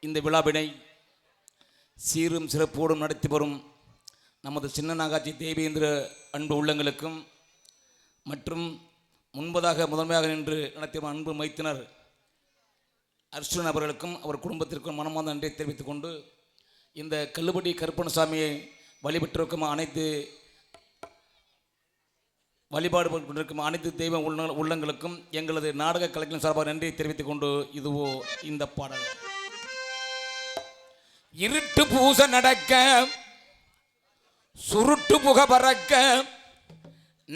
இந்த விழாவினை சீரும் சிறப்போடும் நடத்தி வரும் நமது சின்ன நாகாட்சி தேவேந்திர அன்பு உள்ளங்களுக்கும் மற்றும் முன்பதாக முதன்மையாக நின்று நடத்திய அன்பு மைத்தினர் அர்ச்சுனன் அவர்களுக்கும் அவர் குடும்பத்திற்கும் மனமார்ந்த நன்றியை தெரிவித்துக் கொண்டு இந்த கல்லுபடி கருப்பணசாமியை வழிபட்டிருக்கும் அனைத்து வழிபாடு கொண்டிருக்கும் அனைத்து தெய்வ உள்ளங்களுக்கும் எங்களது நாடக கலைஞர் சார்பாக நன்றியை தெரிவித்துக் கொண்டு இதுவோ இந்த பாடல். இருட்டு பூச நடக்க சுருட்டு புக பறக்க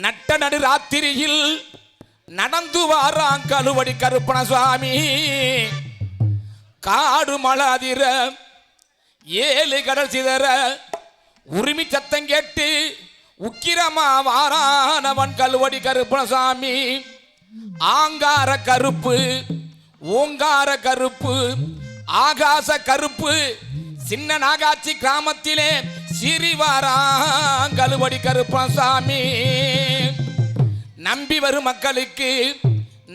நட்ட நடு ராத்திரியில் நடந்து வாராங் கழுவடி கருப்பணசாமி. காடு மலாதிர ஏழு கடல் சிதற உரிமை சத்தம் கேட்டு உக்கிரமா வாரானவன் கழுவடி கருப்பணசாமி. ஆங்கார கருப்பு ஓங்கார கருப்பு ஆகாச கருப்பு சின்ன நாகாட்சி கிராமத்திலே சிறிவாராங் கழுவடி கருப்பணசாமி. நம்பி வரும் மக்களுக்கு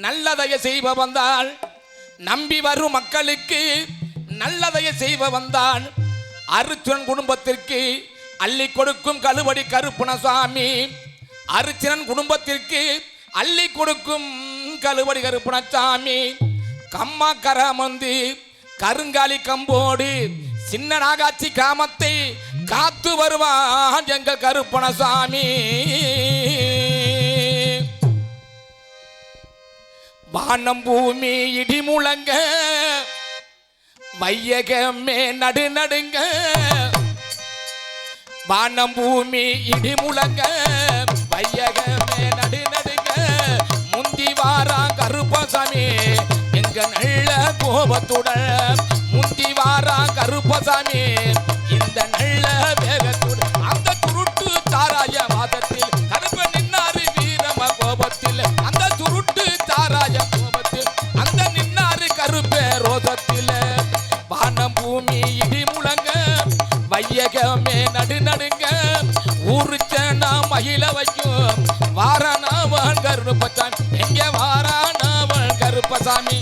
நல்லதைய செய்வ வந்தால் நம்பி வரும் மக்களுக்கு நல்லதைய செய்வ வந்தால் அருச்சுனன் குடும்பத்திற்கு அள்ளி கொடுக்கும் கழுவடி கருப்பணசாமி. அருச்சுனன் குடும்பத்திற்கு அள்ளி கொடுக்கும் கழுவடி கருப்பணசாமி. கம்மா கராமந்து கருங்காலி கம்போடு சின்ன நாகாட்சி கிராமத்தை காத்து வருவான் எங்கள் கருப்பணசாமி. வானம் பூமி இடி முழங்க வையகமே நடு நடுங்க. வானம் பூமி இடி முழங்க வையகமே நடு நடுங்க. முந்தி வாராங் கருப்பசாமி எங்க நல்ல கோபத்துடன். முந்தி வாராங் கருப்பசாமி இந்த நல்ல வேகத்துடன். அந்த சுருட்டு சாராய வாதத்தில் கருப்ப நின்னாரு வீரம கோபத்தில். அந்த சுருட்டு சாராய கோபத்தில் அந்த நின்னாரு கருப்பே ரோதத்தில். வானம் பூமி இடி முழங்க வையகமே நடு நடுங்க. ஊருச்சனா மகிழ வைக்கும் வாரானவன் கருப்பசாமி. எங்க வாரானவன் கருப்பசாமி.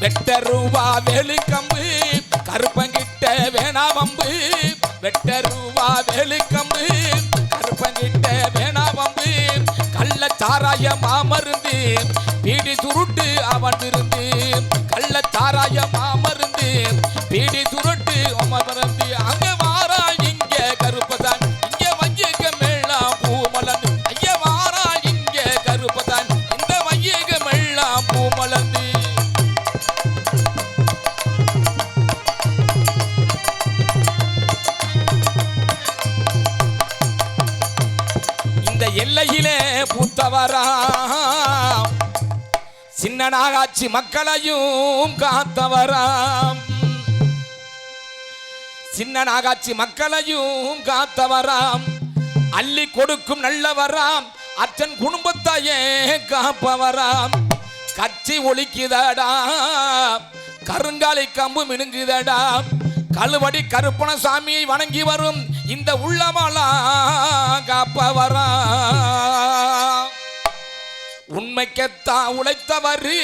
வெட்ட ரூபா வேலுக்கம்பு கருப்பங்கிட்ட வேணா வம்பு. வெட்ட ரூபா வேலுக்கம்பு கருப்பங்கிட்ட வேணா வம்பு. கள்ள சாராய மாமருந்து பீடி சுருட்டு அவன் இருந்து. கள்ள சாராய மாமருந்து பீடி சுருட்டு அமர்ந்து. அங்க வாரா இங்க கருப்பதான் இங்க வையக மெல்லாம் பூமலந்து. ஐய வாரா இங்க கருப்பதான் இந்த வையக மெல்லாம் பூமலந்து. எல்லையிலே பூத்தவராம் சின்ன நாகாட்சி மக்களையும் காத்தவராம். சின்ன நாகாட்சி மக்களையும் காத்தவராம். அள்ளி கொடுக்கும் நல்லவராம். அச்சன் குடும்பத்தையே காப்பவராம். கட்சி ஒலிக்குதடா கருங்காலி கம்பு மினுங்குதடா. கழுவடி கருப்பணசாமியை வணங்கி வரும் இந்த உள்ளமலா காப்பவரா. உண்மைக்கத்தான் உழைத்தவரு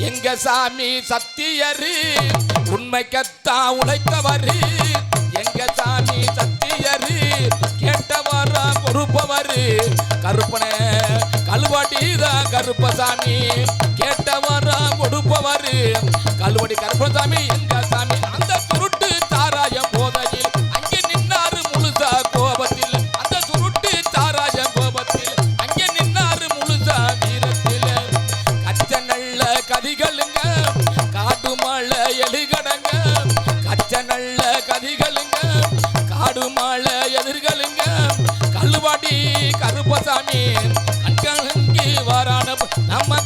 எங்க சாமி சத்தியரு. உண்மைக்கத்தான் உழைத்தவரு எங்க சாமி சத்தியரு. கேட்டவரா பொறுப்பவரு கருப்பன கழுவடிதான் கருப்பசாமி. கேட்டவரா கொடுப்பவரு கழுவடி கருப்பசாமி எங்க சாமி. அந்த சுருட்டு சாராய போதையில் அங்கே நின்னாரு முழுசா கோபத்தில். அந்த சுருட்டு சாராய கோபத்தில் அங்கே நின்னாரு முழுசா வீரத்தில். கச்ச நல்ல கதிகளுங்க காடு மழை எலிகடங்க. கச்ச நல்ல கதிகளுங்க காடு மழை எதிர்களுங்க. கழுவாடி கருப்பசாமி கண்கி வாரான நம்ம